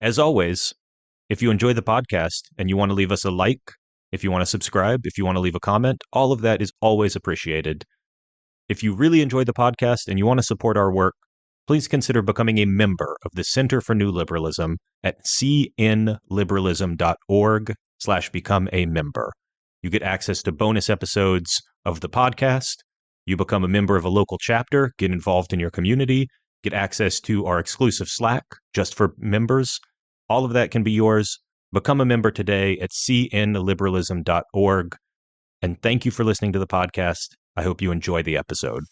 As always, if you enjoy the podcast and you want to leave us a like, if you want to subscribe, if you want to leave a comment, all of that is always appreciated. If you really enjoy the podcast and you want to support our work, please consider becoming a member of the Center for New Liberalism at cnliberalism.org/become a member. You get access to bonus episodes of the podcast. You become a member of a local chapter, get involved in your community, get access to our exclusive Slack just for members. All of that can be yours. Become a member today at cnliberalism.org. And thank you for listening to the podcast. I hope you enjoy the episode.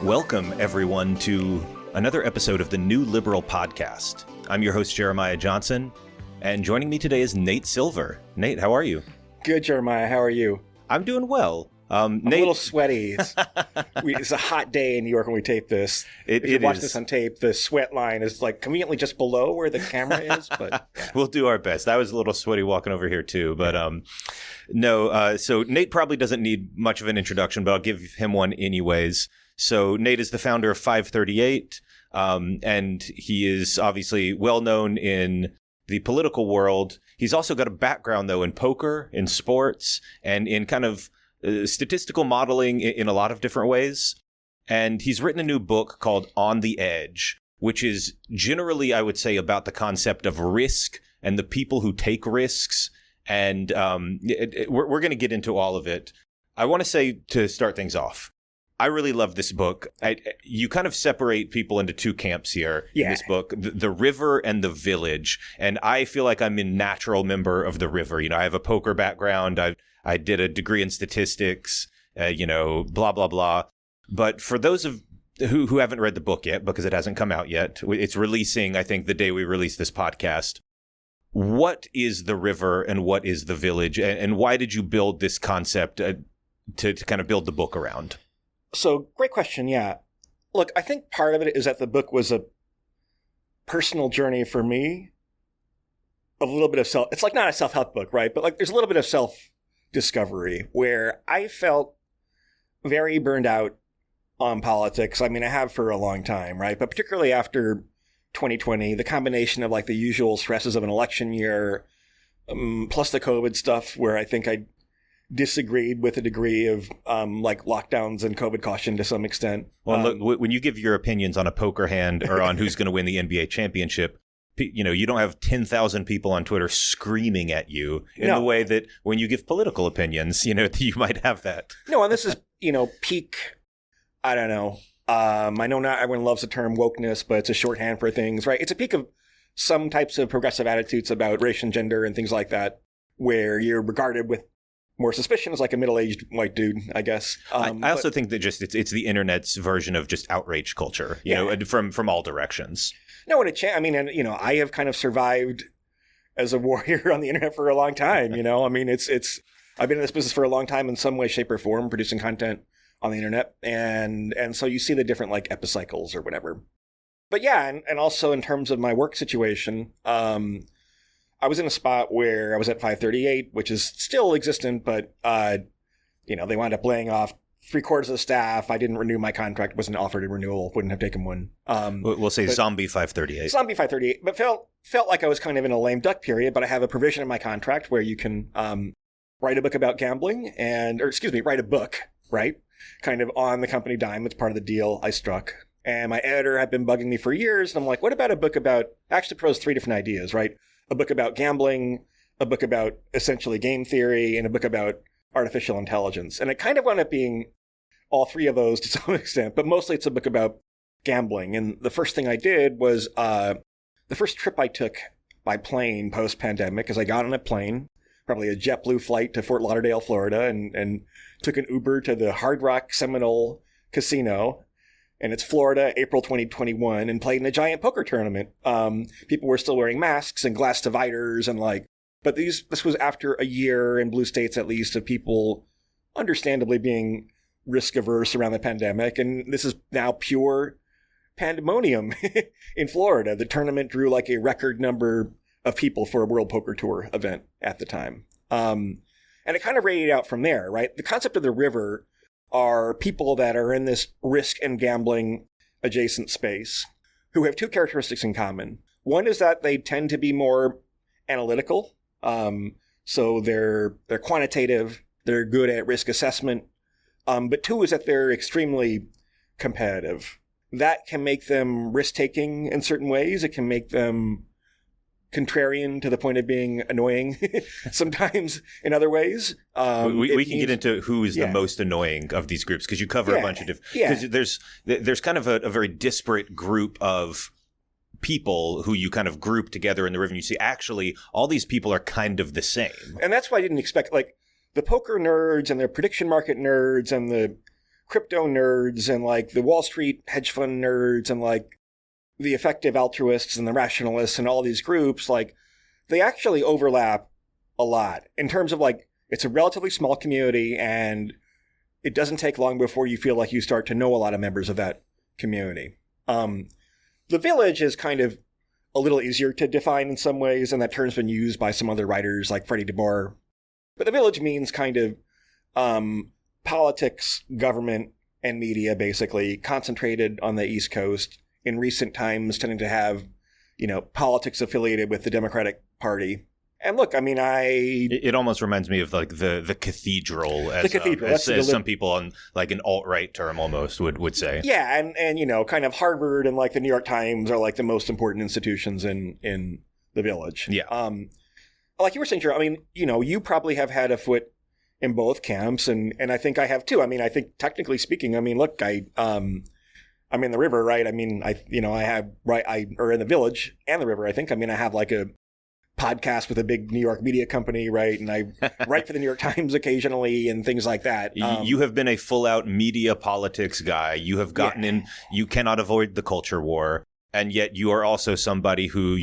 Welcome, everyone, to another episode of the New Liberal Podcast. I'm your host, Jeremiah Johnson, and joining me today is Nate Silver. Nate, how are you? Good, Jeremiah. How are you? I'm doing well. I'm Nate... a little sweaty. It's a hot day in New York when we tape this. If you watch this on tape, the sweat line is like conveniently just below where the camera is. But yeah. We'll do our best. I was a little sweaty walking over here too, but so Nate probably doesn't need much of an introduction, but I'll give him one anyways. So Nate is the founder of 538, and he is obviously well known in the political world. He's also got a background, though, in poker, in sports, and in kind of statistical modeling in a lot of different ways. And he's written a new book called On the Edge, which is generally, I would say, about the concept of risk and the people who take risks. And we're going to get into all of it. I want to say, to start things off, I really love this book. You kind of separate people into two camps here in this book, the river and the village. And I feel like I'm a natural member of the river. You know, I have a poker background. I did a degree in statistics, blah, blah, blah. But for those of who haven't read the book yet, because it hasn't come out yet, it's releasing, I think, the day we release this podcast. What is the river and what is the village? And why did you build this concept to kind of build the book around? So, great question, yeah. Look, I think part of it is that the book was a personal journey for me. A little bit of it's like not a self-help book, right? But like there's a little bit of self-discovery where I felt very burned out on politics. I mean, I have for a long time, right? But particularly after 2020, the combination of like the usual stresses of an election year, plus the COVID stuff where I think I disagreed with a degree of like lockdowns and COVID caution to some extent. Well, look, when you give your opinions on a poker hand or on who's going to win the NBA championship, you don't have 10,000 people on Twitter screaming at you in the way that when you give political opinions, you might have that. No, and this is, peak, I don't know. I know not everyone loves the term wokeness, but it's a shorthand for things, right? It's a peak of some types of progressive attitudes about race and gender and things like that, where you're regarded with more suspicion as like a middle-aged white dude, I guess. I also think that just it's the internet's version of just outrage culture, you know, from all directions. No, and I have kind of survived as a warrior on the internet for a long time. I mean, it's I've been in this business for a long time in some way, shape, or form, producing content on the internet, and so you see the different like epicycles or whatever. But yeah, and also in terms of my work situation, I was in a spot where I was at 538, which is still existent, but, they wound up laying off 3/4 of the staff. I didn't renew my contract, wasn't offered a renewal, wouldn't have taken one. We'll say Zombie 538. Zombie 538, but felt like I was kind of in a lame duck period, but I have a provision in my contract where you can write a book about gambling write a book, right? Kind of on the company dime. It's part of the deal I struck. And my editor had been bugging me for years, and I'm like, what about a book about, actually proposed 3 different ideas, right? A book about gambling, a book about essentially game theory, and a book about artificial intelligence. And it kind of wound up being all 3 of those to some extent, but mostly it's a book about gambling. And the first thing I did was the first trip I took by plane post-pandemic is I got on a plane, probably a JetBlue flight to Fort Lauderdale, Florida, and took an Uber to the Hard Rock Seminole Casino. And it's Florida, April 2021, and played in a giant poker tournament. People were still wearing masks and glass dividers but this was after a year in blue states, at least, of people understandably being risk averse around the pandemic. And this is now pure pandemonium in Florida. The tournament drew like a record number of people for a World Poker Tour event at the time. And And it kind of radiated out from there, right? The concept of the river are people that are in this risk and gambling adjacent space who have two characteristics in common. One is that they tend to be more analytical. So they're quantitative, they're good at risk assessment. But two is that they're extremely competitive. That can make them risk-taking in certain ways. It can make them contrarian to the point of being annoying sometimes in other ways. We can get into who is the most annoying of these groups because you cover a bunch of different... Because there's kind of a very disparate group of people who you kind of group together in the river, and you see actually all these people are kind of the same. And that's why I didn't expect, like, the poker nerds and the prediction market nerds and the crypto nerds and, like, the Wall Street hedge fund nerds and, like, the effective altruists and the rationalists and all these groups, like, they actually overlap a lot in terms of, like, it's a relatively small community and it doesn't take long before you feel like you start to know a lot of members of that community. The village is kind of a little easier to define in some ways, and that term's been used by some other writers like Freddie DeBoer. But the village means kind of politics, government, and media, basically, concentrated on the East Coast, in recent times tending to have, politics affiliated with the Democratic Party. And look, I mean, It almost reminds me of like the cathedral, as some people on like an alt-right term almost would say. Yeah, and kind of Harvard and like the New York Times are like the most important institutions in the village. Yeah. Like you were saying, Drew, I mean, you probably have had a foot in both camps, and I think I have too. I mean, I think technically speaking, I mean, look, I'm in the river, right? I mean, or in the village and the river, I think. I mean, I have like a podcast with a big New York media company, right? And I write for the New York Times occasionally and things like that. You have been a full-out media politics guy. You have gotten in. You cannot avoid the culture war. And yet you are also somebody who,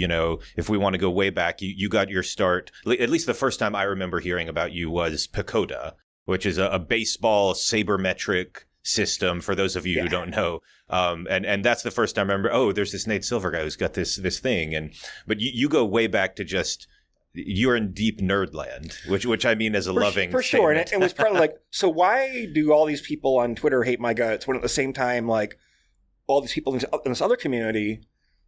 if we want to go way back, you got your start. At least the first time I remember hearing about you was Pacoda, which is a baseball sabermetric system for those of you who don't know. And that's the first time I remember, there's this Nate Silver guy who's got this thing. But you go way back to just, you're in deep nerd land, which I mean as a loving for sure. And it was probably like, so why do all these people on Twitter hate my guts when at the same time, like, all these people in this other community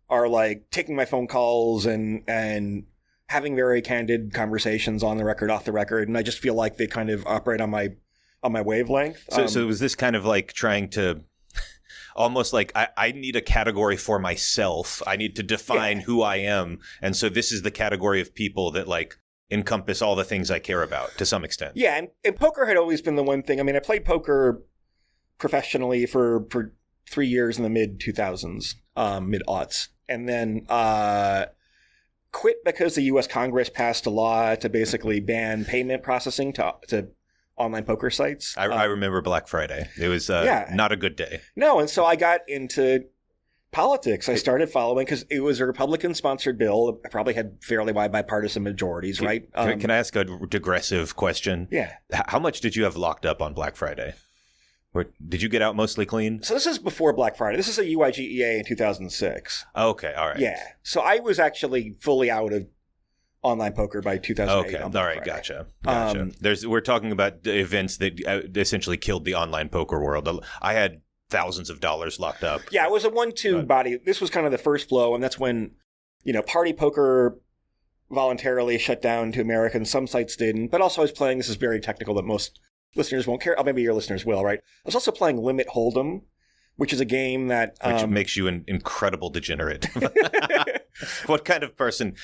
are like taking my phone calls and having very candid conversations on the record, off the record. And I just feel like they kind of operate on my wavelength. So was this kind of like trying to almost like I need a category for myself. I need to define who I am. And so this is the category of people that like encompass all the things I care about to some extent. Yeah. And poker had always been the one thing. I mean, I played poker professionally for 3 years in the mid-2000s, mid-aughts. And then quit because the U.S. Congress passed a law to basically ban payment processing to online poker sites. I remember Black Friday. It was not a good day. No, and so I got into politics. I started following because it was a Republican-sponsored bill. It probably had fairly wide bipartisan majorities, right? Can I ask a digressive question? Yeah. How much did you have locked up on Black Friday? Or did you get out mostly clean? So this is before Black Friday. This is a UIGEA in 2006. Okay, all right. Yeah. So I was actually fully out of online poker by 2008. Okay, all right, Friday. Gotcha. We're talking about events that essentially killed the online poker world. I had thousands of dollars locked up. Yeah, it was a 1-2 body. This was kind of the first blow, and that's when, party poker voluntarily shut down to Americans. Some sites didn't, but also I was playing, this is very technical that most listeners won't care. Oh, maybe your listeners will, right? I was also playing Limit Hold'em, which is a game that... which makes you an incredible degenerate. What kind of person...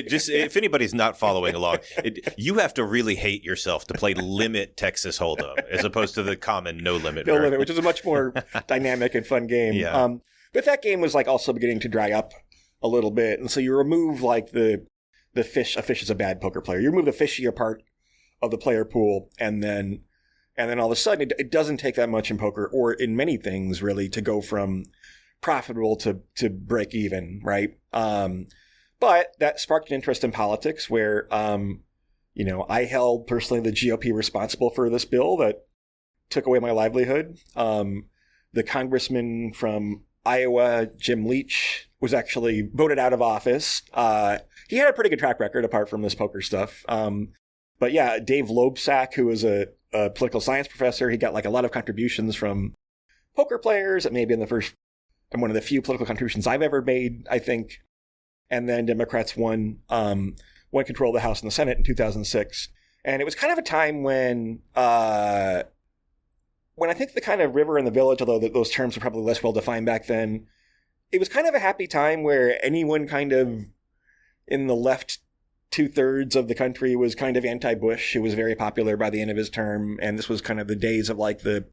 just if anybody's not following along, you have to really hate yourself to play Limit Texas Hold'em as opposed to the common No Limit. No Limit, which is a much more dynamic and fun game. Yeah. But that game was like also beginning to dry up a little bit. And so you remove like the fish. A fish is a bad poker player. You remove the fishier part of the player pool, and then all of a sudden it doesn't take that much in poker or in many things really to go from profitable to break even, right? But that sparked an interest in politics where, I held personally the GOP responsible for this bill that took away my livelihood. The congressman from Iowa, Jim Leach, was actually voted out of office. He had a pretty good track record apart from this poker stuff. But yeah, Dave Loebsack, who was a political science professor, he got like a lot of contributions from poker players. It may have been and one of the few political contributions I've ever made, I think. And then Democrats won control of the House and the Senate in 2006. And it was kind of a time when I think the kind of river and the village, although those terms were probably less well defined back then, it was kind of a happy time where anyone kind of in the left 2/3 of the country was kind of anti-Bush. It was very popular by the end of his term. And this was kind of the days of like the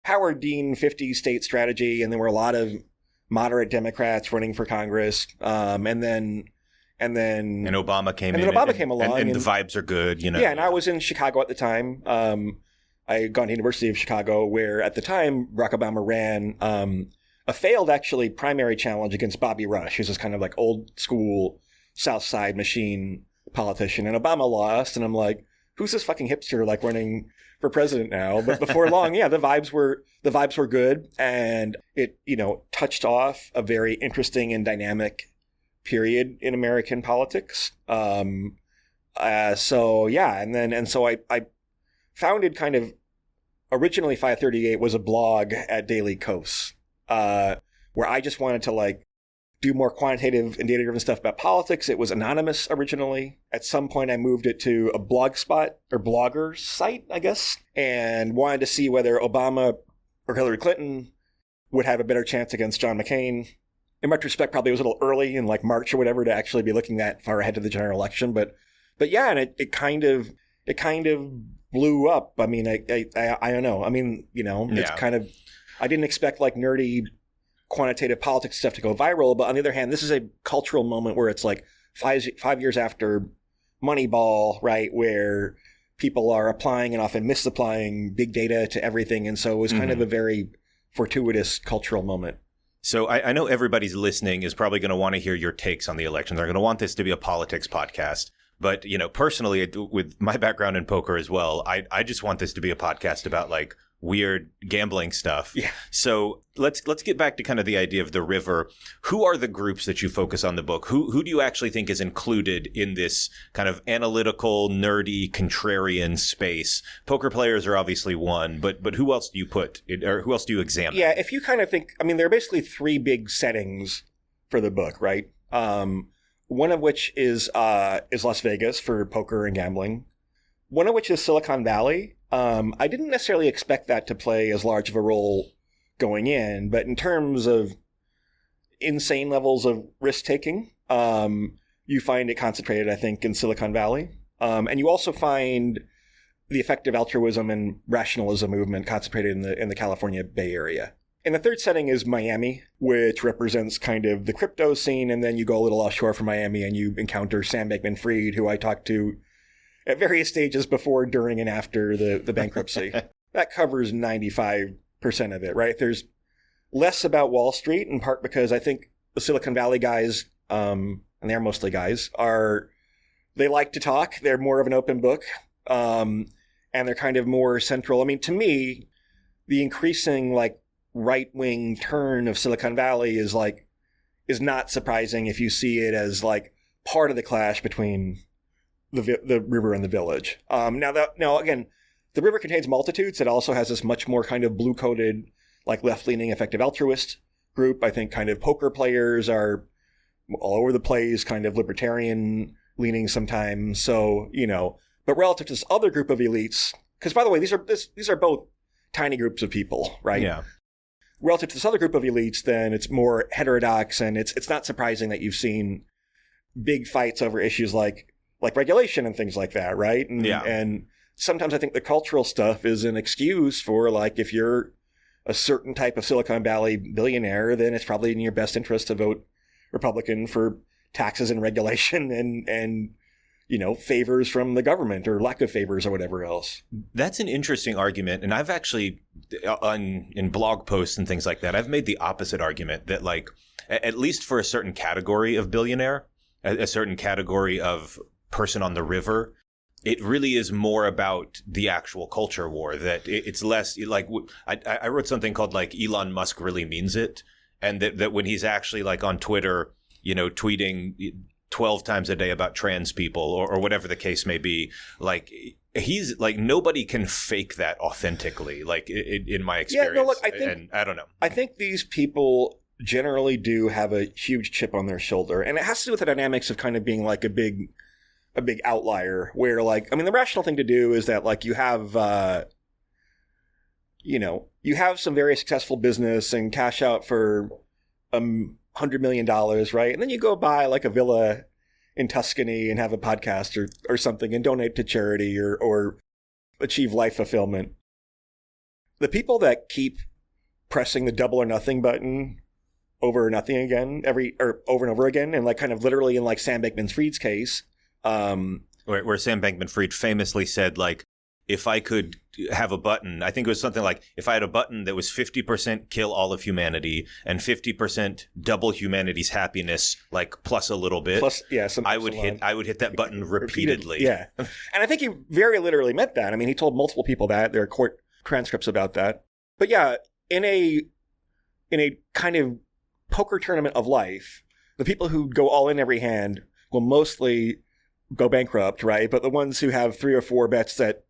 Howard Dean 50-state strategy. And there were a lot of moderate Democrats running for Congress. And then Obama came along. And the vibes are good, you know. Yeah, and I was in Chicago at the time. I had gone to the University of Chicago, where at the time Barack Obama ran a failed, actually, primary challenge against Bobby Rush, who's this kind of like old school South Side machine politician. And Obama lost, and I'm like, who's this fucking hipster like running for president now? But before long, yeah, the vibes were good, and it, touched off a very interesting and dynamic period in American politics. So I founded kind of, originally 538 was a blog at Daily Kos, where I just wanted to like do more quantitative and data-driven stuff about politics. It was anonymous originally. At some point, I moved it to a blogspot or blogger site, I guess, and wanted to see whether Obama or Hillary Clinton would have a better chance against John McCain. In retrospect, probably it was a little early in like March or whatever to actually be looking that far ahead of the general election. But yeah, and it kind of blew up. I mean, I don't know. I mean, it's kind of, I didn't expect like nerdy quantitative politics stuff to go viral. But on the other hand, this is a cultural moment where it's like 5 years after Moneyball, right, where people are applying and often misapplying big data to everything. And so it was kind of a very fortuitous cultural moment. So I know everybody's listening is probably going to want to hear your takes on the elections. They're going to want this to be a politics podcast. But, personally, with my background in poker as well, I just want this to be a podcast about like weird gambling stuff. Yeah. So let's get back to kind of the idea of the river. Who are the groups that you focus on the book? Who do you actually think is included in this kind of analytical, nerdy, contrarian space? Poker players are obviously one, but who else do you who else do you examine? Yeah, if you kind of think, I mean, there are basically three big settings for the book, right? One of which is Las Vegas for poker and gambling. One of which is Silicon Valley. I didn't necessarily expect that to play as large of a role going in, but in terms of insane levels of risk-taking, you find it concentrated, I think, in Silicon Valley. And you also find the effective altruism and rationalism movement concentrated in the California Bay Area. And the third setting is Miami, which represents kind of the crypto scene. And then you go a little offshore from Miami and you encounter Sam Bankman-Fried, who I talked to at various stages before, during, and after the bankruptcy. That covers 95% of it, right? There's less about Wall Street, in part because I think the Silicon Valley guys, and they're mostly guys, they like to talk. They're more of an open book. And they're kind of more central. I mean, to me, the increasing like right-wing turn of Silicon Valley is not surprising if you see it as like part of the clash between the river and the village. Now again, the river contains multitudes. It also has this much more kind of blue-coated, like left-leaning effective altruist group. I think kind of poker players are all over the place, kind of libertarian-leaning sometimes. So, but relative to this other group of elites, because by the way, these are both tiny groups of people, right? Yeah. Relative to this other group of elites, then it's more heterodox, and it's not surprising that you've seen big fights over issues like regulation and things like that, right? And sometimes I think the cultural stuff is an excuse for like, if you're a certain type of Silicon Valley billionaire, then it's probably in your best interest to vote Republican for taxes and regulation and favors from the government or lack of favors or whatever else. That's an interesting argument. And I've actually, in blog posts and things like that, I've made the opposite argument that like, at least for a certain category of billionaire, a certain category of person on the river, it really is more about the actual culture war, that it's less like, I wrote something called like Elon Musk really means it. And that when he's actually like on Twitter, tweeting 12 times a day about trans people or whatever the case may be. Like, he's like, nobody can fake that authentically, like in my experience. Yeah, no, look, I don't know. I think these people generally do have a huge chip on their shoulder, and it has to do with the dynamics of kind of being like a big outlier, where like, I mean, the rational thing to do is that like you have some very successful business and cash out for $100 million, right? And then you go buy like a villa in Tuscany and have a podcast or something and donate to charity or achieve life fulfillment. The people that keep pressing the double or nothing button over or nothing again, over and over again, and like kind of literally in like Sam Bankman-Fried's case, where Sam Bankman-Fried famously said, like, if I could have a button, I think it was something like, if I had a button that was 50% kill all of humanity and 50% double humanity's happiness, like plus a little bit, I would hit that button repeatedly. Yeah. And I think he very literally meant that. I mean, he told multiple people that. There are court transcripts about that. But yeah, in a kind of poker tournament of life, the people who go all in every hand will mostly go bankrupt, right? But the ones who have 3 or 4 bets that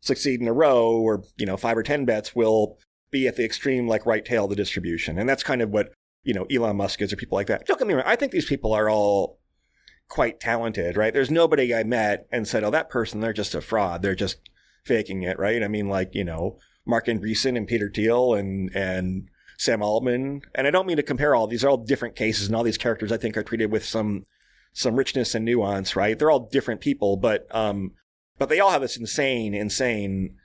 succeed in a row, or 5 or 10 bets, will be at the extreme like right tail of the distribution. And that's kind of what Elon Musk is, or people like that. Don't get me wrong, I think these people are all quite talented, right? There's nobody I met and said, oh, that person, they're just a fraud, they're just faking it, right? I mean, like, Mark Andreessen and Peter Thiel and Sam Altman. And I don't mean to compare all these are all different cases, and all these characters I think are treated with some richness and nuance, right? They're all different people, but they all have this insane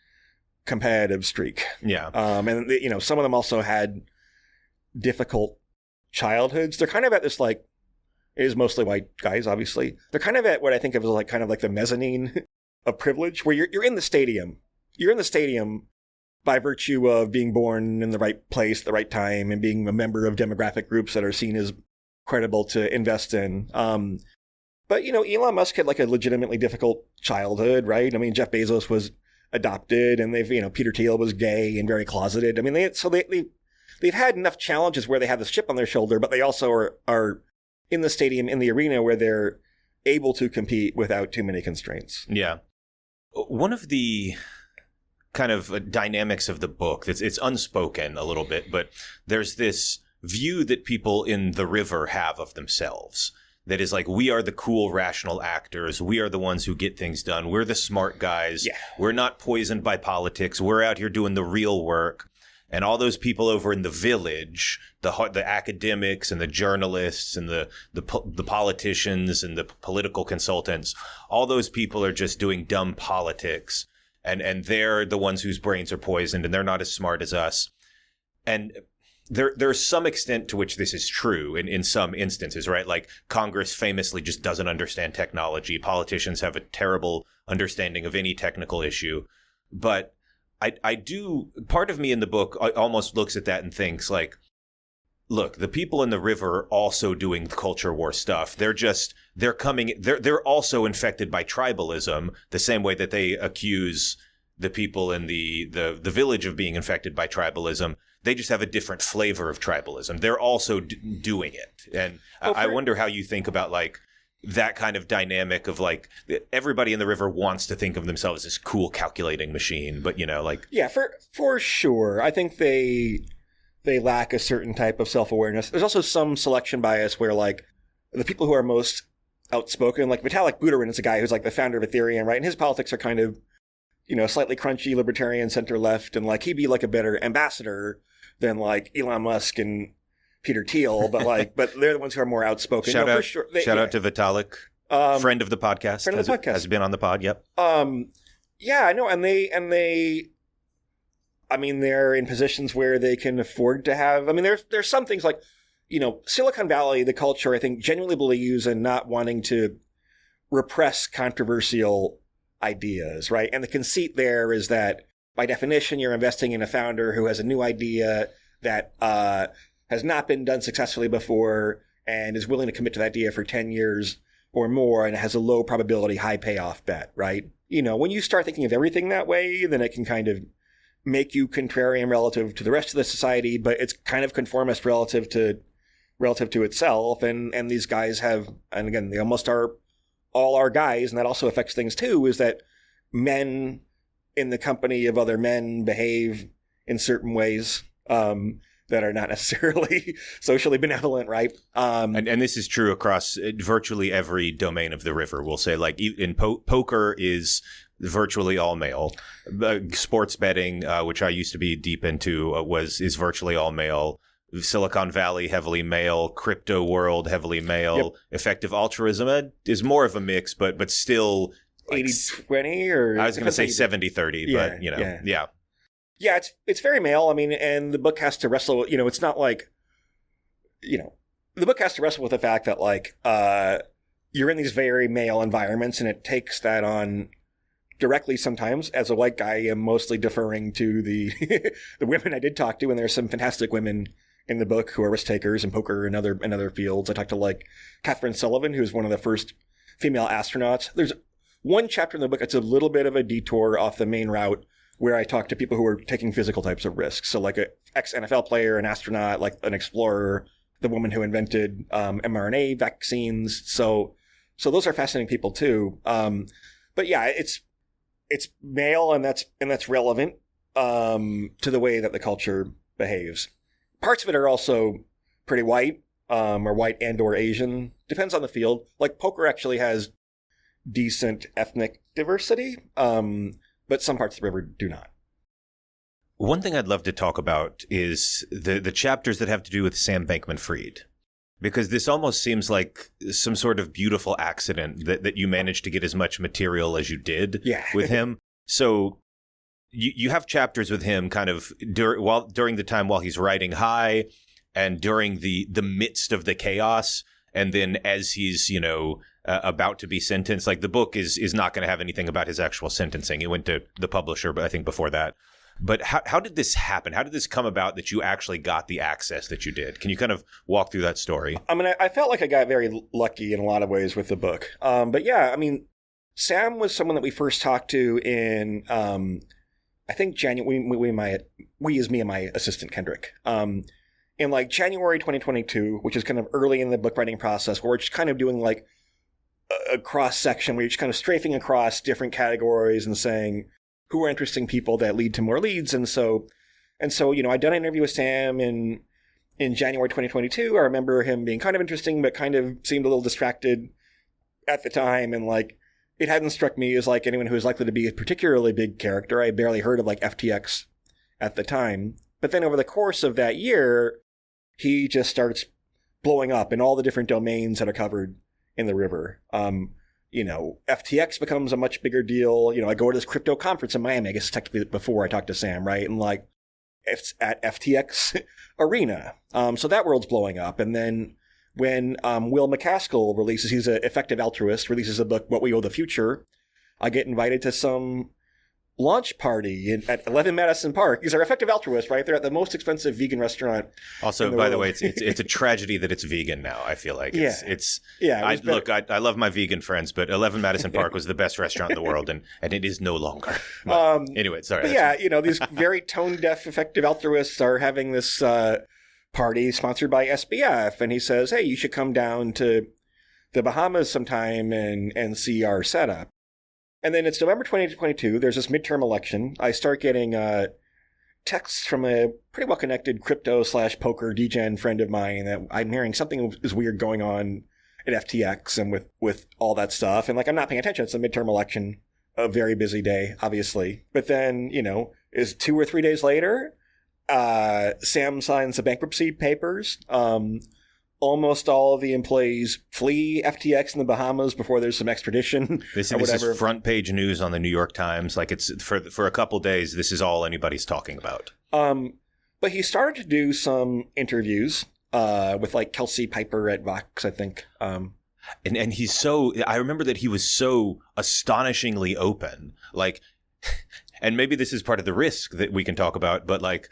competitive streak. Yeah. And some of them also had difficult childhoods. They're kind of at this, like, it is mostly white guys, obviously. They're kind of at what I think of as like kind of like the mezzanine of privilege, where you're in the stadium. You're in the stadium by virtue of being born in the right place, the right time, and being a member of demographic groups that are seen as credible to invest in. But, Elon Musk had like a legitimately difficult childhood, right? I mean, Jeff Bezos was adopted, and Peter Thiel was gay and very closeted. I mean, they've had enough challenges where they have this chip on their shoulder, but they also are in the stadium, in the arena, where they're able to compete without too many constraints. Yeah. One of the kind of dynamics of the book, it's unspoken a little bit, but there's this view that people in the river have of themselves. That is like, we are the cool, rational actors. We are the ones who get things done. We're the smart guys. Yeah. We're not poisoned by politics. We're out here doing the real work. And all those people over in the village, the academics and the journalists and the politicians and the political consultants, all those people are just doing dumb politics. And they're the ones whose brains are poisoned, and they're not as smart as us. And there's some extent to which this is true in some instances, right? Like, Congress famously just doesn't understand technology. Politicians have a terrible understanding of any technical issue. But I do, part of me in the book almost looks at that and thinks, like, look, the people in the river are also doing culture war stuff. They're also infected by tribalism, the same way that they accuse the people in the village of being infected by tribalism. They just have a different flavor of tribalism. They're also doing it. And I wonder how you think about, like, that kind of dynamic of, like, everybody in the river wants to think of themselves as cool calculating machine, but, like... Yeah, for sure. I think they lack a certain type of self-awareness. There's also some selection bias where, like, the people who are most outspoken, like Vitalik Buterin is a guy who's like the founder of Ethereum, right? And his politics are kind of, slightly crunchy, libertarian, center-left, and like he'd be like a better ambassador than like Elon Musk and Peter Thiel, but they're the ones who are more outspoken. Shout out to Vitalik, friend of the podcast. Has been on the pod. Yep. Yeah, I know, and they. I mean, they're in positions where they can afford to have. I mean, there's some things like, Silicon Valley, the culture, I think, genuinely believes in not wanting to repress controversial ideas, right? And the conceit there is that, by definition, you're investing in a founder who has a new idea that has not been done successfully before and is willing to commit to that idea for 10 years or more, and has a low probability, high payoff bet, right? When you start thinking of everything that way, then it can kind of make you contrarian relative to the rest of the society, but it's kind of conformist relative to relative to itself. And these guys have, and again, they almost are all our guys, and that also affects things too, is that men in the company of other men behave in certain ways that are not necessarily socially benevolent, right? And this is true across virtually every domain of the river. We'll say, like, in poker is virtually all male. Sports betting, which I used to be deep into, is virtually all male. Silicon Valley, heavily male. Crypto world, heavily male. Yep. Effective altruism is more of a mix, but still... 80-20 or... I was going to say 70-30, yeah, but, you know, yeah. Yeah, it's very male. I mean, and the book has to wrestle, you know, it's not like, you know, the book has to wrestle with the fact that, like, you're in these very male environments, and it takes that on directly sometimes. As a white guy, I'm mostly deferring to the the women I did talk to, and there's some fantastic women in the book who are risk takers in poker and other fields. I talked to, like, Catherine Sullivan, who's one of the first female astronauts. There's one chapter in the book that's a little bit of a detour off the main route, where I talk to people who are taking physical types of risks. So, like, an ex-NFL player, an astronaut, like an explorer, the woman who invented mRNA vaccines. So those are fascinating people too. But yeah, it's male, and that's relevant to the way that the culture behaves. Parts of it are also pretty white, or white and/or Asian. Depends on the field. Like, poker actually has decent ethnic diversity. But some parts of the river do not. One thing I'd love to talk about is the chapters that have to do with Sam Bankman-Fried, because this almost seems like some sort of beautiful accident that you managed to get as much material as you did with him. So you have chapters with him kind of during the time while he's riding high, and during the midst of the chaos, and then as he's, you know, about to be sentenced. Like, the book is not going to have anything about his actual sentencing. It went to the publisher, but I think before that. But how did this happen? How did this come about that you actually got the access that you did? Can you kind of walk through that story? I mean, I felt like I got very lucky in a lot of ways with the book. But yeah, I mean, Sam was someone that we first talked to in, I think, January. We as me and my assistant, Kendrick. In, like, January 2022, which is kind of early in the book writing process, where we're just kind of doing, like, a cross-section where you're just kind of strafing across different categories and saying who are interesting people that lead to more leads. And so, you know, I'd done an interview with Sam in January 2022. I remember him being kind of interesting, but kind of seemed a little distracted at the time. And, like, it hadn't struck me as, like, anyone who was likely to be a particularly big character. I had barely heard of, like, FTX at the time. But then over the course of that year, he just starts blowing up in all the different domains that are covered in the river. You know, FTX becomes a much bigger deal. You know, I go to this crypto conference in Miami, I guess technically before I talked to Sam, right? And, like, it's at FTX Arena. So that world's blowing up. And then when Will McCaskill releases, he's an effective altruist, releases a book, What We Owe the Future, I get invited to some launch party at 11 Madison Park. These are effective altruists, right? They're at the most expensive vegan restaurant. Also, by the way, it's a tragedy that it's vegan now. I feel like I love my vegan friends, but 11 Madison Park was the best restaurant in the world, and it is no longer. But anyway, sorry. But yeah, you know, these very tone deaf effective altruists are having this party sponsored by SBF, and he says, "Hey, you should come down to the Bahamas sometime and see our setup." And then it's November 2022. There's this midterm election. I start getting texts from a pretty well-connected crypto/poker degen friend of mine that I'm hearing something is weird going on at FTX and with all that stuff. And, like, I'm not paying attention. It's a midterm election, a very busy day, obviously. But then, you know, is 2 or 3 days later, Sam signs the bankruptcy papers. Almost all of the employees flee FTX in the Bahamas before there's some extradition. This is front page news on the New York Times. Like, it's for a couple days, this is all anybody's talking about. But he started to do some interviews with, like, Kelsey Piper at Vox, I think. And he's I remember that he was so astonishingly open. Like, and maybe this is part of the risk that we can talk about, but, like,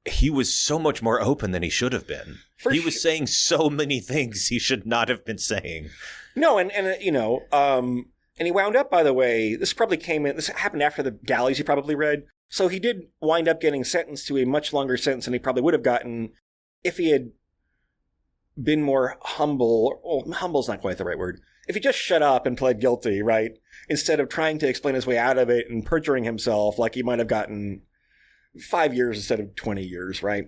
he was so much more open than he should have been. He was saying so many things he should not have been saying. No, and you know, and he wound up, by the way, this happened after the galleys he probably read. So he did wind up getting sentenced to a much longer sentence than he probably would have gotten if he had been more humble, well, humble's not quite the right word. If he just shut up and pled guilty, right, instead of trying to explain his way out of it and perjuring himself, like he might have gotten 5 years instead of 20 years, right?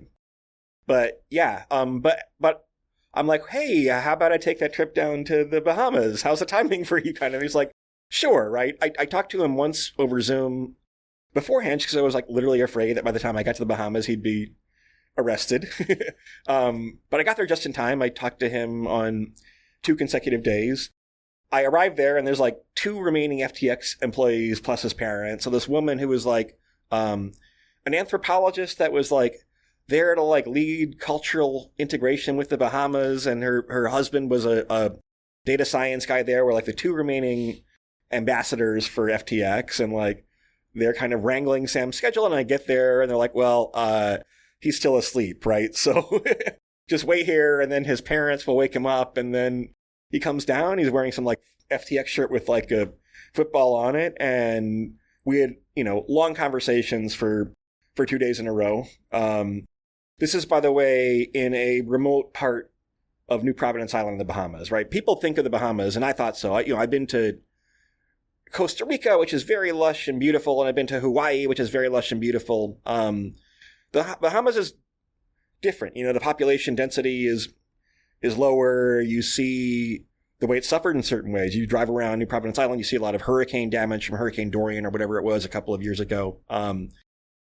But yeah, but I'm like, hey, how about I take that trip down to the Bahamas? How's the timing for you? Kind of. He's like, sure, right? I talked to him once over Zoom beforehand because I was like literally afraid that by the time I got to the Bahamas, he'd be arrested. But I got there just in time. I talked to him on 2 consecutive days. I arrived there and there's like 2 remaining FTX employees plus his parents. So this woman who was like an anthropologist that was like there to like lead cultural integration with the Bahamas, and her husband was a data science guy there, were like the 2 remaining ambassadors for FTX, and like they're kind of wrangling Sam's schedule. And I get there and they're like, well, he's still asleep, right? So just wait here, and then his parents will wake him up, and then he comes down. He's wearing some like FTX shirt with like a football on it, and we had, you know, long conversations for 2 days in a row. This is, by the way, in a remote part of New Providence Island in the Bahamas, right? People think of the Bahamas, and I thought so. I've been to Costa Rica, which is very lush and beautiful, and I've been to Hawaii, which is very lush and beautiful. The Bahamas is different. You know, the population density is lower. You see the way it suffered in certain ways. You drive around New Providence Island, you see a lot of hurricane damage from Hurricane Dorian or whatever it was a couple of years ago.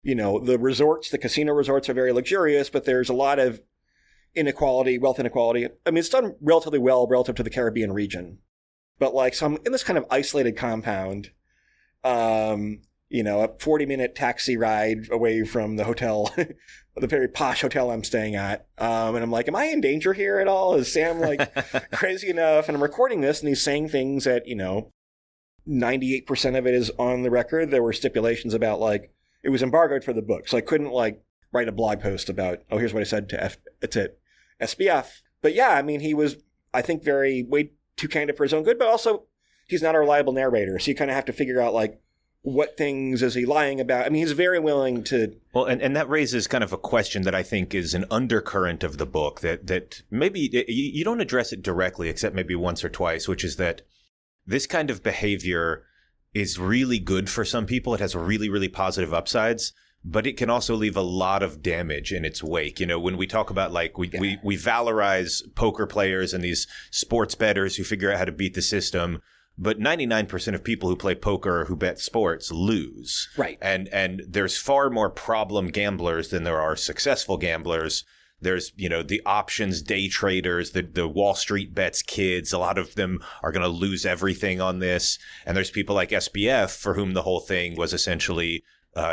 You know, the resorts, the casino resorts are very luxurious, but there's a lot of inequality, wealth inequality. I mean, it's done relatively well relative to the Caribbean region. But like, so I'm in this kind of isolated compound, you know, a 40-minute taxi ride away from the hotel, the very posh hotel I'm staying at. And I'm like, am I in danger here at all? Is Sam like crazy enough? And I'm recording this and he's saying things that, you know, 98% of it is on the record. There were stipulations about like, it was embargoed for the book. So I couldn't like write a blog post about, oh, here's what I said to SBF. But yeah, I mean, he was, I think, way too candid for his own good, but also he's not a reliable narrator. So you kind of have to figure out like, what things is he lying about? I mean, he's very willing to... Well, and that raises kind of a question that I think is an undercurrent of the book that maybe you don't address it directly, except maybe once or twice, which is that this kind of behavior is really good for some people. It has really, really positive upsides, but it can also leave a lot of damage in its wake. You know, when we talk about like, we valorize poker players and these sports bettors who figure out how to beat the system, but 99% of people who play poker, who bet sports, lose. Right. And there's far more problem gamblers than there are successful gamblers. There's, you know, the options day traders, the Wall Street bets kids. A lot of them are going to lose everything on this. And there's people like SBF for whom the whole thing was essentially a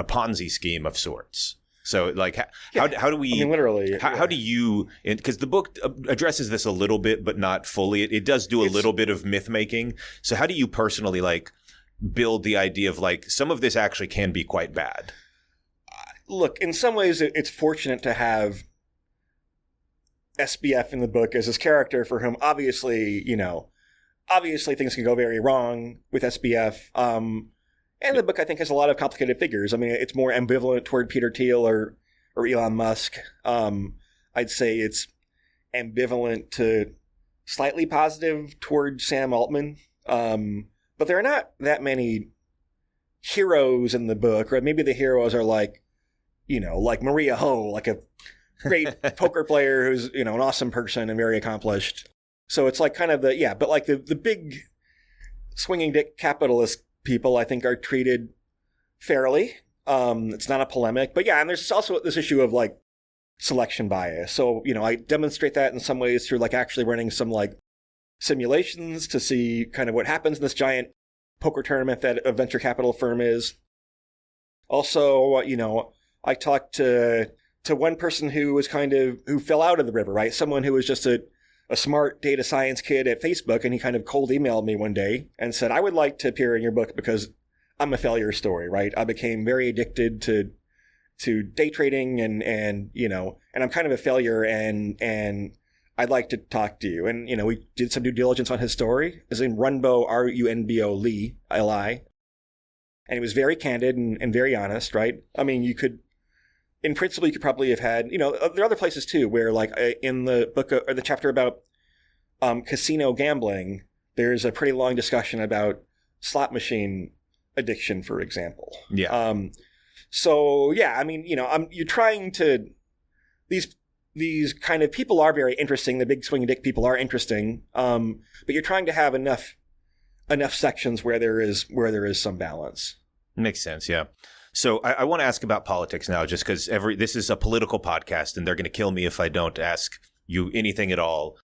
Ponzi scheme of sorts. So, like, how do we? I mean, literally. How do you? Because the book addresses this a little bit, but not fully. It does do a little bit of myth making. So, how do you personally like build the idea of like some of this actually can be quite bad? Look, in some ways, it's fortunate to have SBF in the book as his character, for whom obviously things can go very wrong with SBF. And the book, I think, has a lot of complicated figures. I mean, it's more ambivalent toward Peter Thiel or Elon Musk. I'd say it's ambivalent to slightly positive toward Sam Altman. But there are not that many heroes in the book, or maybe the heroes are like, you know, like Maria Ho, like a great poker player who's, you know, an awesome person and very accomplished. So it's like kind of but like the big swinging dick capitalist people, I think, are treated fairly. It's not a polemic, but yeah, and there's also this issue of like selection bias. So, you know, I demonstrate that in some ways through like actually running some like simulations to see kind of what happens in this giant poker tournament that a venture capital firm is. Also, you know, I talked to one person who fell out of the river, right? Someone who was just a smart data science kid at Facebook, and he kind of cold emailed me one day and said, I would like to appear in your book because I'm a failure story, right? I became very addicted to day trading and you know, and I'm kind of a failure and I'd like to talk to you. And, you know, we did some due diligence on his story. His name Runbo, Runbo Lee, L-I. And he was very candid and very honest, right? I mean, you could in principle, you could probably have had, there are other places too where, like, in the book or the chapter about casino gambling, there's a pretty long discussion about slot machine addiction, for example. Yeah. So yeah, I mean, you're trying to these kind of people are very interesting. The big swing dick people are interesting, but you're trying to have enough sections where there is some balance. Makes sense. Yeah. So I want to ask about politics now, just because this is a political podcast, and they're going to kill me if I don't ask you anything at all.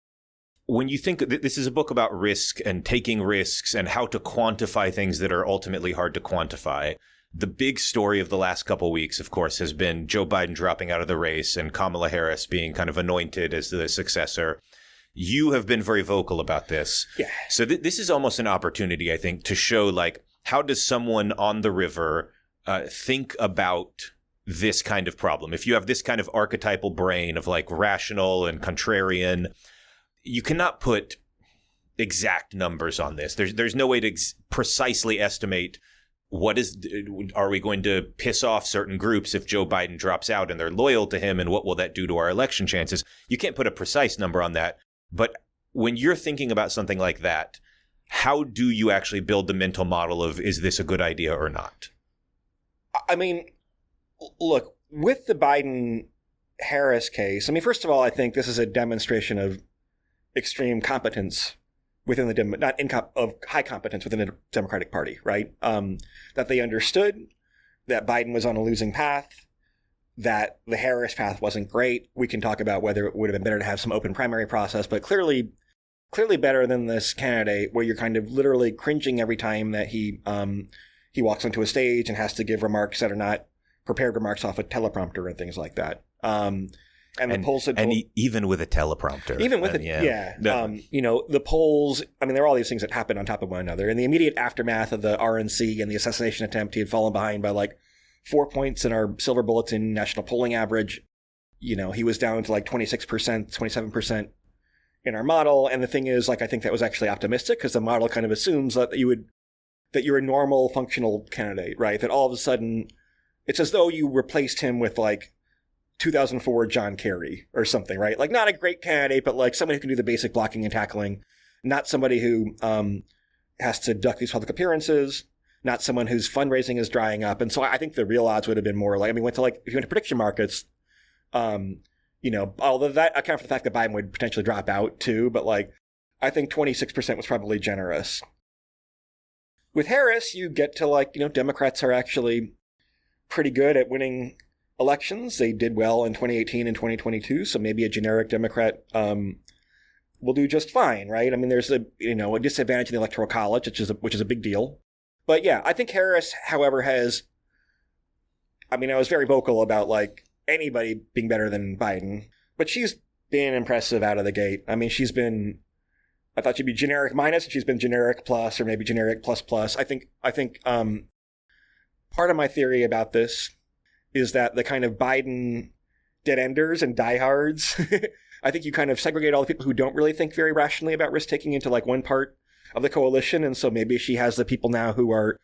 When you think this is a book about risk and taking risks and how to quantify things that are ultimately hard to quantify, the big story of the last couple of weeks, of course, has been Joe Biden dropping out of the race and Kamala Harris being kind of anointed as the successor. You have been very vocal about this. Yeah. So this is almost an opportunity, I think, to show, like, how does someone on the river think about this kind of problem? If you have this kind of archetypal brain of, like, rational and contrarian, you cannot put exact numbers on this. There's no way to precisely estimate are we going to piss off certain groups if Joe Biden drops out and they're loyal to him, and what will that do to our election chances? You can't put a precise number on that. But when you're thinking about something like that, how do you actually build the mental model of, is this a good idea or not? I mean, look, with the Biden-Harris case, I mean, first of all, I think this is a demonstration of extreme competence within of high competence within the Democratic Party, right? That they understood that Biden was on a losing path, that the Harris path wasn't great. We can talk about whether it would have been better to have some open primary process, but clearly better than this candidate where you're kind of literally cringing every time that he walks onto a stage and has to give remarks that are not prepared remarks off a teleprompter and things like that. And the polls had even with a teleprompter. Even with it, yeah. The polls, I mean, there are all these things that happen on top of one another. In the immediate aftermath of the RNC and the assassination attempt, he had fallen behind by like 4 points in our Silver Bulletin national polling average. He was down to like 26%, 27% in our model. And the thing is, like, I think that was actually optimistic because the model kind of assumes that you're a normal functional candidate, right? That all of a sudden it's as though you replaced him with like 2004 John Kerry or something, right? Like, not a great candidate, but like somebody who can do the basic blocking and tackling, not somebody who has to duck these public appearances, not someone whose fundraising is drying up. And so I think the real odds would have been more like, I mean, if you went to prediction markets, although that account for the fact that Biden would potentially drop out too, but like, I think 26% was probably generous. With Harris, you get to like, Democrats are actually pretty good at winning elections. They did well in 2018 and 2022, so maybe a generic Democrat will do just fine, right? I mean, there's a disadvantage in the Electoral College, which is a big deal. But yeah, I think Harris, however, I was very vocal about like anybody being better than Biden, but she's been impressive out of the gate. I mean, I thought she'd be generic minus, and she's been generic plus, or maybe generic plus plus. I think part of my theory about this is that the kind of Biden dead-enders and diehards, I think you kind of segregate all the people who don't really think very rationally about risk-taking into like one part of the coalition. And so maybe she has the people now who are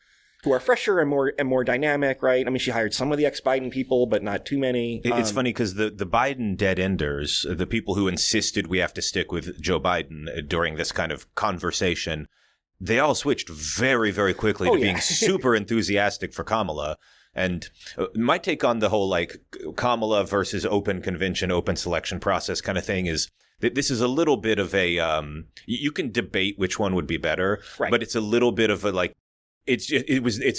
fresher and more dynamic, right? I mean, she hired some of the ex-Biden people, but not too many. It's funny because the Biden dead-enders, the people who insisted we have to stick with Joe Biden during this kind of conversation, they all switched very, very quickly to being super enthusiastic for Kamala. And my take on the whole like Kamala versus open convention, open selection process kind of thing is that this is a little bit of a you can debate which one would be better, right, but it's a little bit of a like it's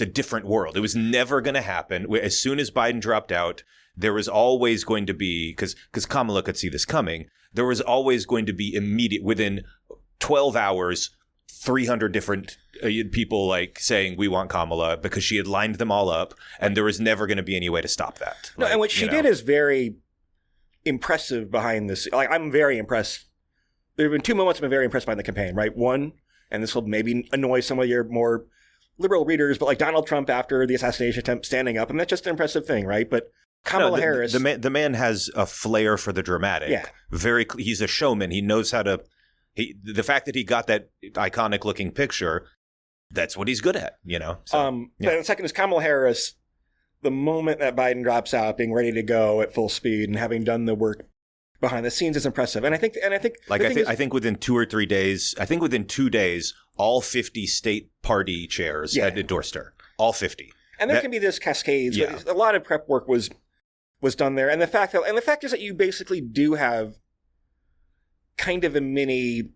a different world. It was never going to happen. As soon as Biden dropped out, there was always going to be because Kamala could see this coming. There was always going to be immediate within 12 hours. 300 different people like saying we want Kamala because she had lined them all up, and there was never going to be any way to stop that. No, and what she did is very impressive behind this. Like, I'm very impressed. There have been two moments I've been very impressed by in the campaign, right? One, and this will maybe annoy some of your more liberal readers, but like Donald Trump after the assassination attempt standing up, and that's just an impressive thing, right? But Kamala Harris, the man has a flair for the dramatic. Yeah, he's a showman. He knows how to. The fact that he got that iconic looking picture, that's what he's good at, So, yeah. And the second is Kamala Harris. the moment that Biden drops out, being ready to go at full speed and having done the work behind the scenes is impressive. And I think I think within 2 or 3 days, I think within 2 days, all 50 state party chairs had endorsed her. All 50. And there can be this cascades. Yeah. A lot of prep work was done there. And the fact is that you basically do have kind of a mini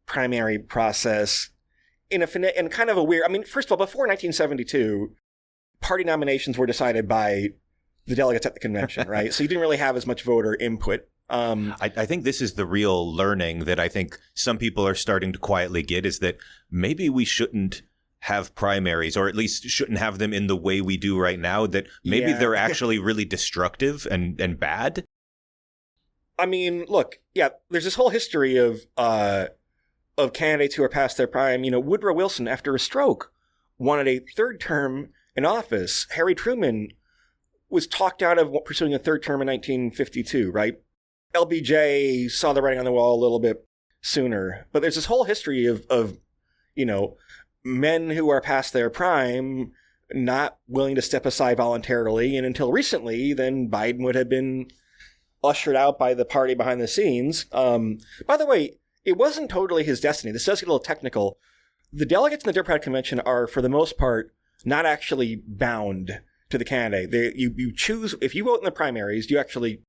primary process in kind of a weird, I mean, first of all, before 1972, party nominations were decided by the delegates at the convention, right? So you didn't really have as much voter input. I think this is the real learning that I think some people are starting to quietly get, is that maybe we shouldn't have primaries, or at least shouldn't have them in the way we do right now, that maybe they're actually really destructive and bad. I mean, look, there's this whole history of candidates who are past their prime. You know, Woodrow Wilson, after a stroke, wanted a third term in office. Harry Truman was talked out of pursuing a third term in 1952, right? LBJ saw the writing on the wall a little bit sooner. But there's this whole history of you know, men who are past their prime not willing to step aside voluntarily. And until recently, then Biden would have been ushered out by the party behind the scenes. By the way, it wasn't totally his destiny. This does get a little technical. The delegates in the Democratic Convention are, for the most part, not actually bound to the candidate. You choose, if you vote in the primaries, you actually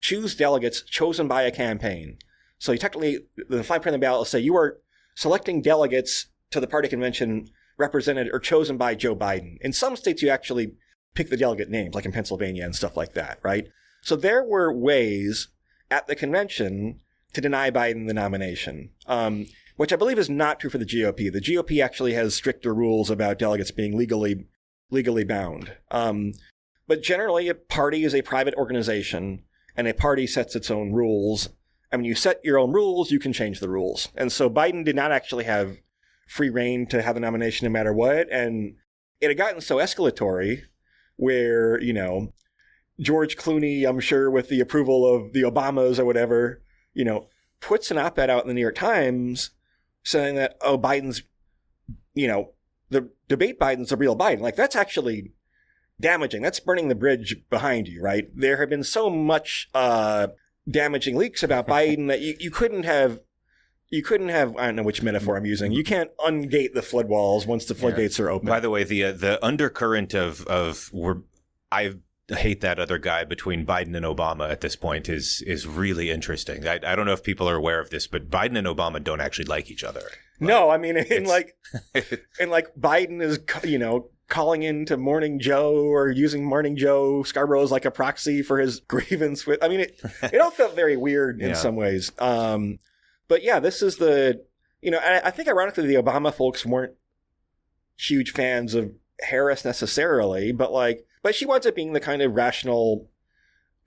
choose delegates chosen by a campaign. So you technically, the fine print on the ballot will say you are selecting delegates to the party convention represented or chosen by Joe Biden. In some states, you actually pick the delegate names, like in Pennsylvania and stuff like that, right? So there were ways at the convention to deny Biden the nomination, which I believe is not true for the GOP. The GOP actually has stricter rules about delegates being legally bound. But generally, a party is a private organization, and a party sets its own rules. And when you set your own rules, you can change the rules. And so Biden did not actually have free reign to have the nomination no matter what. And it had gotten so escalatory where, you know, George Clooney, I'm sure with the approval of the Obamas or whatever, you know, puts an op-ed out in the New York Times saying that, oh, Biden's, you know, the debate Biden's the real Biden. Like, that's actually damaging. That's burning the bridge behind you, right? There have been so much damaging leaks about Biden that you couldn't have, I don't know which metaphor I'm using. You can't ungate the flood walls once the floodgates are open. By the way, the undercurrent I hate that other guy between Biden and Obama at this point is really interesting. I don't know if people are aware of this, but Biden and Obama don't actually like each other. No, I mean, like Biden is, you know, calling into Morning Joe or using Morning Joe Scarborough as like a proxy for his grievance with, I mean, it all felt very weird in some ways. But yeah, this is you know, I think ironically the Obama folks weren't huge fans of Harris necessarily, but she winds up being the kind of rational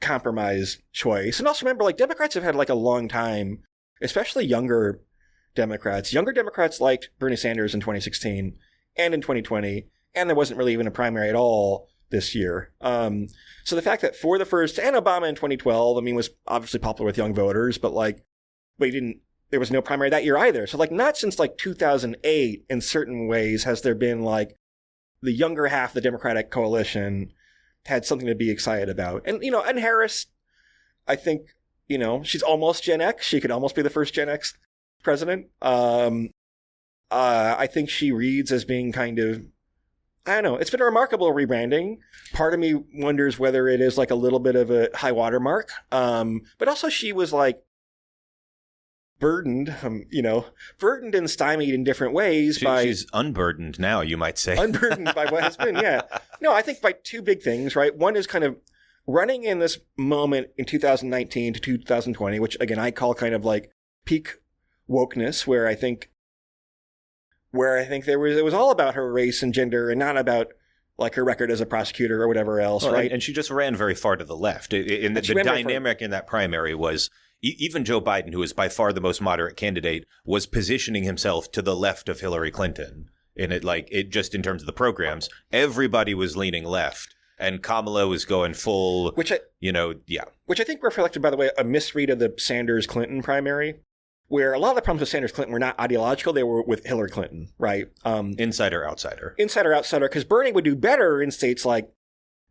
compromise choice. And also remember, like, Democrats have had like a long time, especially younger Democrats. Younger Democrats liked Bernie Sanders in 2016 and in 2020, and there wasn't really even a primary at all this year. So the fact that for the first, and Obama in 2012, I mean, was obviously popular with young voters, but there was no primary that year either. So like not since like 2008 in certain ways has there been like the younger half of the Democratic coalition had something to be excited about. And, you know, and Harris, I think, you know, she's almost Gen X. She could almost be the first Gen X president. I think she reads as being kind of, I don't know, it's been a remarkable rebranding. Part of me wonders whether it is like a little bit of a high watermark. But also she was like burdened, burdened and stymied in different ways. She's unburdened now, you might say. Unburdened by what has been, yeah. No, I think by two big things, right? One is kind of running in this moment in 2019 to 2020, which again, I call kind of like peak wokeness, where I think it was all about her race and gender and not about like her record as a prosecutor or whatever else, right? And she just ran very far to the left. The dynamic in that primary was even Joe Biden, who is by far the most moderate candidate, was positioning himself to the left of Hillary Clinton. And it just in terms of the programs, everybody was leaning left. And Kamala was going full, Which I think reflected, by the way, a misread of the Sanders-Clinton primary, where a lot of the problems with Sanders-Clinton were not ideological, they were with Hillary Clinton, right? Insider, outsider. Insider, outsider, because Bernie would do better in states like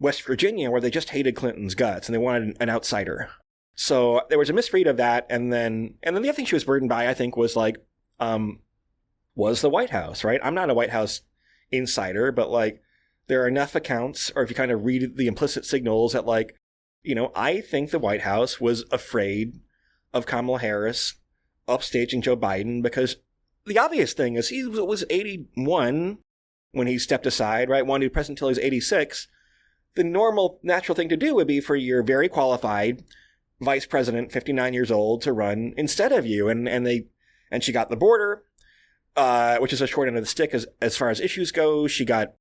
West Virginia, where they just hated Clinton's guts and they wanted an outsider. So there was a misread of that, and then the other thing she was burdened by, I think, was like, was the White House, right? I'm not a White House insider, but like, there are enough accounts, or if you kind of read the implicit signals, that like, I think the White House was afraid of Kamala Harris upstaging Joe Biden, because the obvious thing is he was 81 when he stepped aside, right? Wanted to be president until he was 86. The normal, natural thing to do would be for your very qualified vice president, 59 years old, to run instead of you. And she got the border, which is a short end of the stick as far as issues go. She got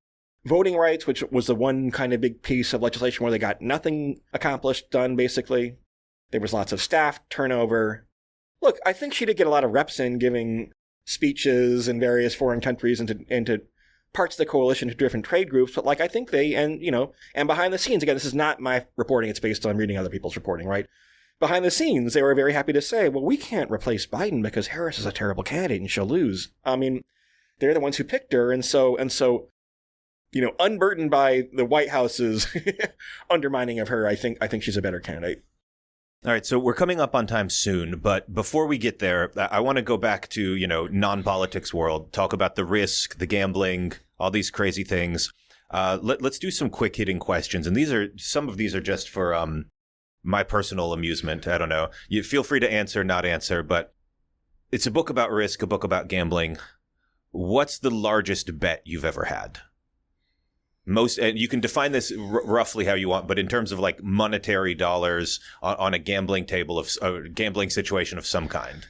voting rights, which was the one kind of big piece of legislation where they got nothing accomplished done, basically. There was lots of staff turnover. Look, I think she did get a lot of reps in giving speeches in various foreign countries and to parts of the coalition to different trade groups, but like, I think and behind the scenes, again, this is not my reporting, it's based on reading other people's reporting, right? Behind the scenes, they were very happy to say, well, we can't replace Biden because Harris is a terrible candidate and she'll lose. I mean, they're the ones who picked her, and so, unburdened by the White House's undermining of her, I think she's a better candidate. All right, so we're coming up on time soon, but before we get there, I want to go back to, non-politics world, talk about the risk, the gambling, all these crazy things. Let's do some quick hitting questions. And some of these are just for my personal amusement. I don't know. You feel free to answer, not answer, but it's a book about risk, a book about gambling. What's the largest bet you've ever had? And you can define this roughly how you want, but in terms of like monetary dollars on a gambling table of a gambling situation of some kind.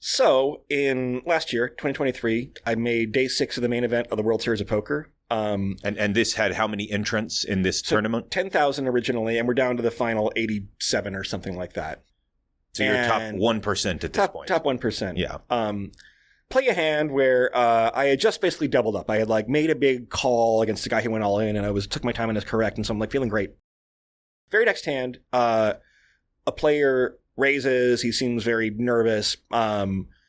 So in last year, 2023, I made day 6 of the main event of the World Series of Poker. And this had how many entrants in this tournament? 10,000 originally, and we're down to the final 87 or something like that. So you're top 1% at this point. Top 1%. Yeah. Play a hand where I had just basically doubled up. I had like made a big call against the guy who went all in, and I took my time and was correct, and so I'm like feeling great. Very next hand, a player raises. He seems very nervous.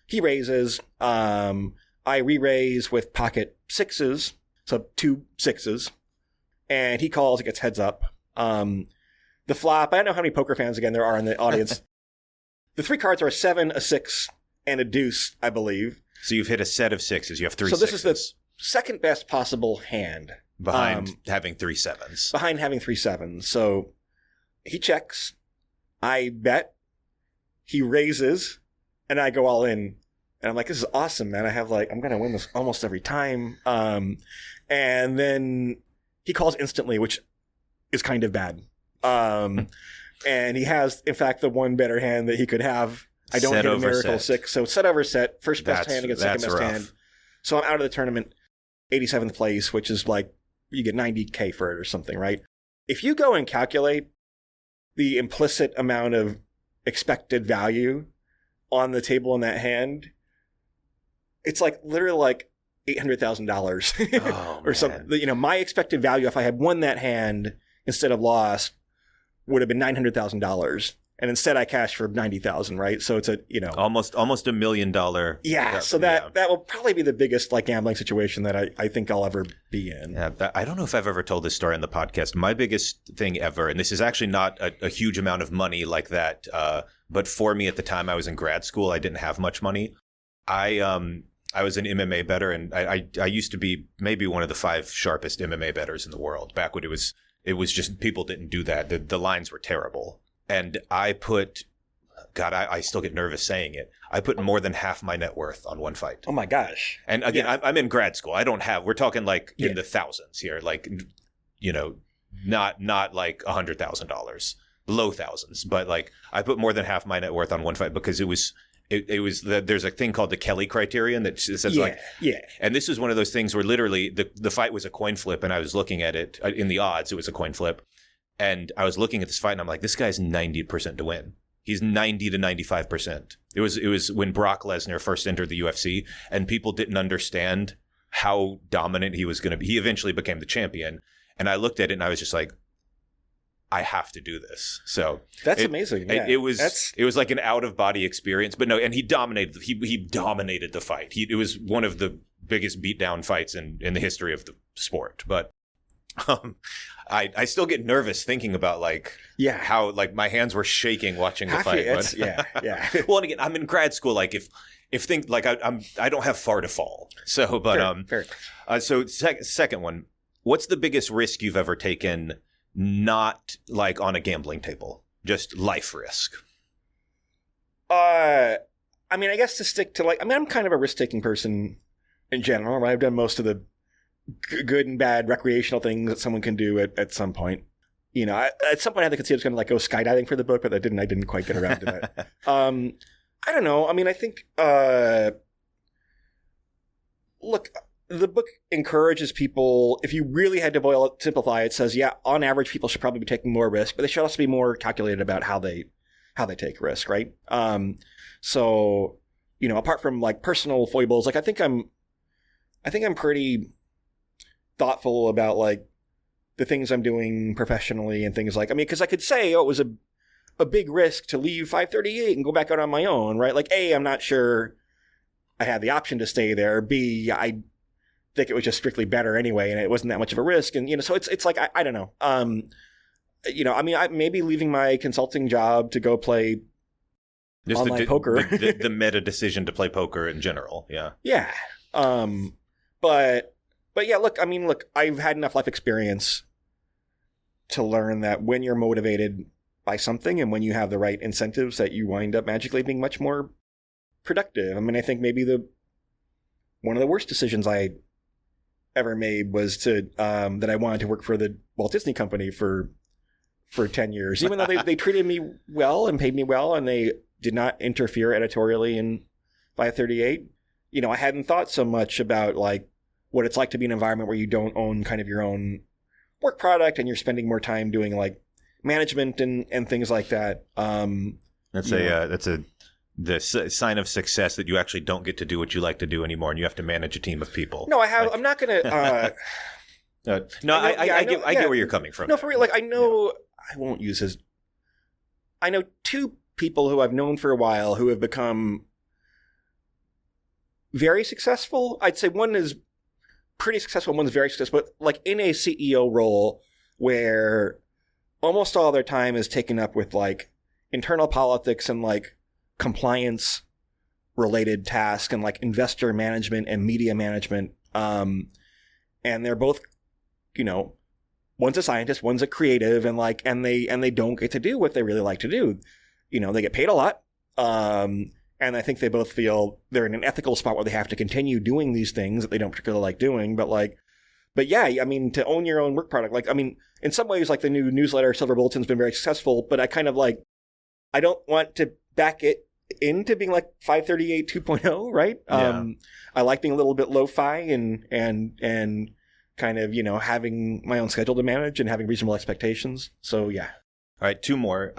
He raises. I re-raise with pocket 6s, so 2 6s, and he calls. It gets heads up. The flop. I don't know how many poker fans again there are in the audience. The 3 cards are a 7, a 6, and a deuce, I believe. So you've hit a set of 6s. You have 3 6s. So this sixes. is the second best possible hand. Behind having 3 7s. Behind having 3 7s. So he checks. I bet. He raises. And I go all in. And I'm like, this is awesome, man. I'm going to win this almost every time. And then he calls instantly, which is kind of bad. And he has, in fact, the one better hand that he could have. I don't set hit a over miracle set. 6. So set over set. First best hand against second best rough. hand. So I'm out of the tournament, 87th place, which is like, you get $90K for it or something, right? If you go and calculate the implicit amount of expected value on the table in that hand, it's like literally like $800,000 or something. My expected value, if I had won that hand instead of lost, would have been $900,000. And instead I cashed for $90,000, right? So it's almost $1 million. Yeah. So that will probably be the biggest like gambling situation that I think I'll ever be in. Yeah, I don't know if I've ever told this story on the podcast. My biggest thing ever, and this is actually not a huge amount of money like that, but for me at the time I was in grad school, I didn't have much money. I was an MMA bettor, and I used to be maybe one of the 5 sharpest MMA bettors in the world. Back when it was just people didn't do that. The lines were terrible. And I put, God, I still get nervous saying it. I put more than half my net worth on one fight. Oh my gosh. And again, yeah. I'm in grad school. We're talking like in the thousands here, like, not like $100,000, low thousands, but like I put more than half my net worth on one fight because it was there's a thing called the Kelly criterion that says and this was one of those things where literally the fight was a coin flip, and I was looking at it in the odds. It was a coin flip. And I was looking at this fight, and I'm like, this guy's 90% to win. He's 90 to 95%. It was when Brock Lesnar first entered the UFC, and people didn't understand how dominant he was going to be. He eventually became the champion. And I looked at it, and I was just like, I have to do this. So that's amazing. Yeah. It was like an out of body experience, but no, and he dominated. He dominated the fight. It was one of the biggest beatdown fights in the history of the sport. But I still get nervous thinking about like how like my hands were shaking watching the fight. Yeah. Well, and again, I'm in grad school. Like if think like I don't have far to fall. So, but fair. So second one, what's the biggest risk you've ever taken? Not like on a gambling table, just life risk. I mean, I guess to stick to like, I mean, I'm kind of a risk-taking person in general, right? I've done most of the good and bad recreational things that someone can do at some point. You know, at some point I had to consider I was going to like go skydiving for the book, but I didn't quite get around to that. I don't know. I mean, I think, look, the book encourages people, if you really had to simplify it, says, yeah, on average, people should probably be taking more risk, but they should also be more calculated about how they take risk, right? So, you know, apart from like personal foibles, like I think I'm pretty thoughtful about like the things I'm doing professionally and things like, I mean, because I could say, oh, it was a big risk to leave 538 and go back out on my own, right? Like, A, I'm not sure I had the option to stay there. B, I think it was just strictly better anyway, and it wasn't that much of a risk. And, you know, so it's like, I don't know. You know, I mean, I maybe leaving my consulting job to go play just online poker. the meta decision to play poker in general. Yeah. Yeah. But yeah, look, I've had enough life experience to learn that when you're motivated by something and when you have the right incentives, that you wind up magically being much more productive. I mean, I think maybe one of the worst decisions I ever made was that I wanted to work for the Walt Disney Company for 10 years, even though they treated me well and paid me well, and they did not interfere editorially in 538. You know, I hadn't thought so much about like what it's like to be in an environment where you don't own kind of your own work product and you're spending more time doing like management and things like that. That's the sign of success that you actually don't get to do what you like to do anymore, and you have to manage a team of people. No, I'm not going to. I get where you're coming from. No, for real. Like I know I won't use his. I know two people who I've known for a while who have become very successful. I'd say one is pretty successful, one's very successful, but like in a CEO role where almost all their time is taken up with like internal politics and like compliance related tasks and like investor management and media management. And they're both, you know, one's a scientist, one's a creative, and like, and they don't get to do what they really like to do. You know, they get paid a lot. And I think they both feel they're in an ethical spot where they have to continue doing these things that they don't particularly like doing. But yeah, I mean, to own your own work product, like, I mean, in some ways, like the new newsletter, Silver Bulletin's been very successful, but I kind of like, I don't want to back it into being like 538 2.0, right? Yeah. I like being a little bit lo-fi and kind of, you know, having my own schedule to manage and having reasonable expectations. So yeah. All right, two more.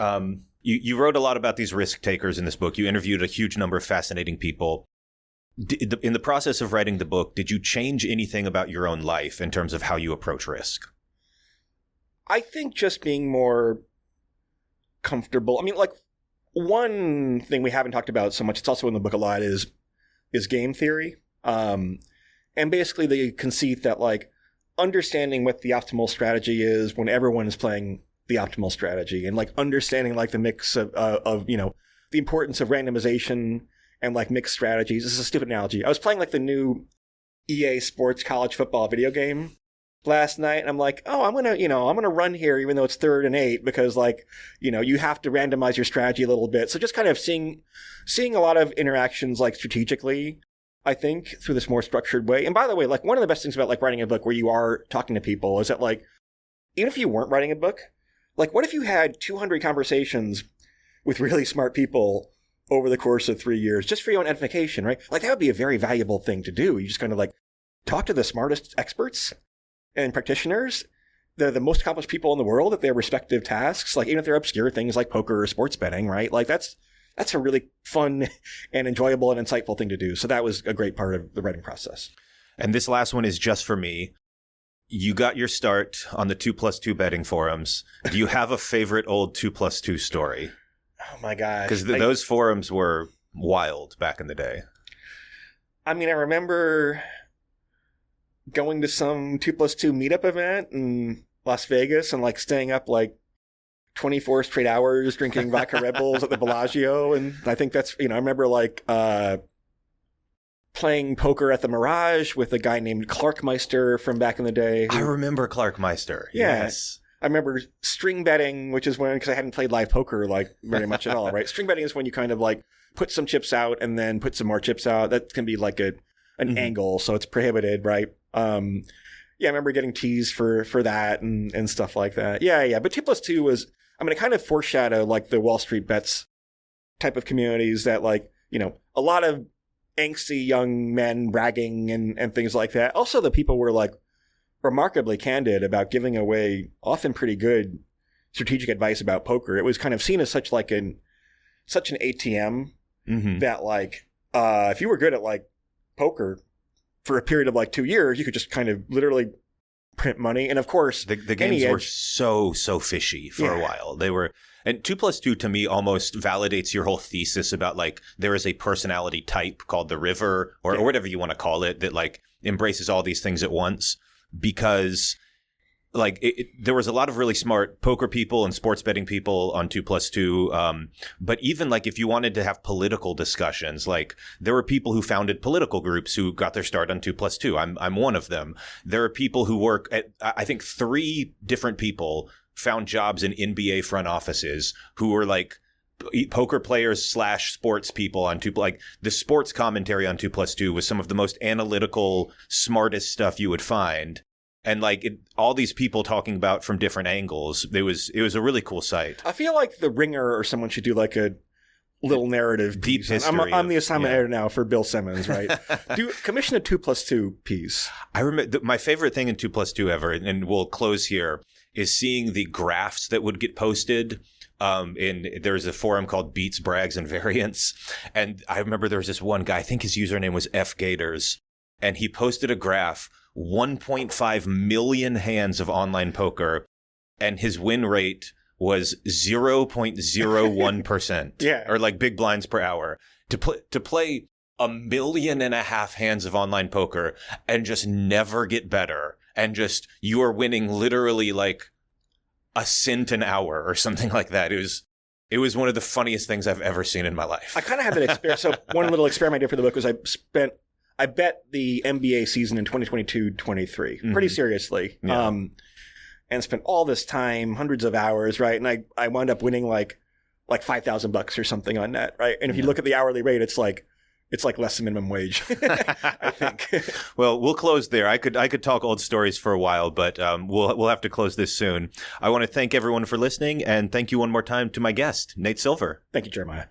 You wrote a lot about these risk takers in this book. You interviewed a huge number of fascinating people. In the process of writing the book, did you change anything about your own life in terms of how you approach risk? I think just being more comfortable. I mean, like, one thing we haven't talked about so much, it's also in the book a lot, is game theory. And basically the conceit that, like, understanding what the optimal strategy is when everyone is playing the optimal strategy, and like understanding like the mix of you know, the importance of randomization and like mixed strategies. This is a stupid analogy. I was playing like the new EA Sports college football video game last night, and I'm like, oh, I'm gonna run here even though it's 3rd and 8, because like, you know, you have to randomize your strategy a little bit. So just kind of seeing a lot of interactions like strategically, I think, through this more structured way. And by the way, like one of the best things about like writing a book where you are talking to people is that like, even if you weren't writing a book, like what if you had 200 conversations with really smart people over the course of 3 years, just for your own edification, right? Like that would be a very valuable thing to do. You just kind of like talk to the smartest experts and practitioners. They're the most accomplished people in the world at their respective tasks. Like even if they're obscure things like poker or sports betting, right? Like that's a really fun and enjoyable and insightful thing to do. So that was a great part of the writing process. And this last one is just for me. You got your start on the 2+2 betting forums. Do you have a favorite old 2+2 story? Oh my gosh. Because those forums were wild back in the day. I mean, I remember going to some 2+2 meetup event in Las Vegas and like staying up like 24 straight hours drinking vodka Red Bulls at the Bellagio. And I think that's, I remember like playing poker at the Mirage with a guy named Clarkmeister from back in the day. I remember Clarkmeister. Yeah. Yes. I remember string betting, which is when, because I hadn't played live poker like very much at all, right? String betting is when you kind of like put some chips out and then put some more chips out. That can be like an angle, so it's prohibited, right? Yeah, I remember getting teased for that and stuff like that. Yeah. But 2+2 was, it kind of foreshadowed like the Wall Street Bets type of communities that like, a lot of angsty young men bragging and things like that. Also, the people were like remarkably candid about giving away often pretty good strategic advice about poker. It was kind of seen as such an ATM that like, if you were good at like poker for a period of like 2 years, you could just kind of literally print money. And of course, the games were so fishy for a while. They were, and 2+2 to me almost validates your whole thesis about like there is a personality type called the River or whatever you want to call it that like embraces all these things at once, because like there was a lot of really smart poker people and sports betting people on 2+2. But even like if you wanted to have political discussions, like there were people who founded political groups who got their start on 2+2. I'm one of them. There are people who work at, I think 3 different people found jobs in NBA front offices who were like poker players / sports people on like the sports commentary on 2+2 was some of the most analytical, smartest stuff you would find. And like all these people talking about from different angles, it was a really cool site. I feel like The Ringer or someone should do like a little narrative deep piece. history. I'm the assignment editor now for Bill Simmons, right? Commission a 2+2 piece. I remember my favorite thing in 2+2 ever, and we'll close here, is seeing the graphs that would get posted. There's a forum called Beats, Brags, and Variants. And I remember there was this one guy, I think his username was F Gators, and he posted a graph, 1.5 million hands of online poker, and his win rate was 0.01%. Yeah. Or like big blinds per hour. To play 1.5 million hands of online poker and just never get better, and just you are winning literally like a cent an hour or something like that. It was one of the funniest things I've ever seen in my life. I kind of had that experience. So one little experiment I did for the book was I bet the NBA season in 2022-23 pretty seriously. Yeah. And spent all this time, hundreds of hours, right? And I wound up winning like $5,000 or something on that, right? And if you look at the hourly rate, it's like less than minimum wage, I think. Well, we'll close there. I could talk old stories for a while, but we'll have to close this soon. I want to thank everyone for listening, and thank you one more time to my guest, Nate Silver. Thank you, Jeremiah.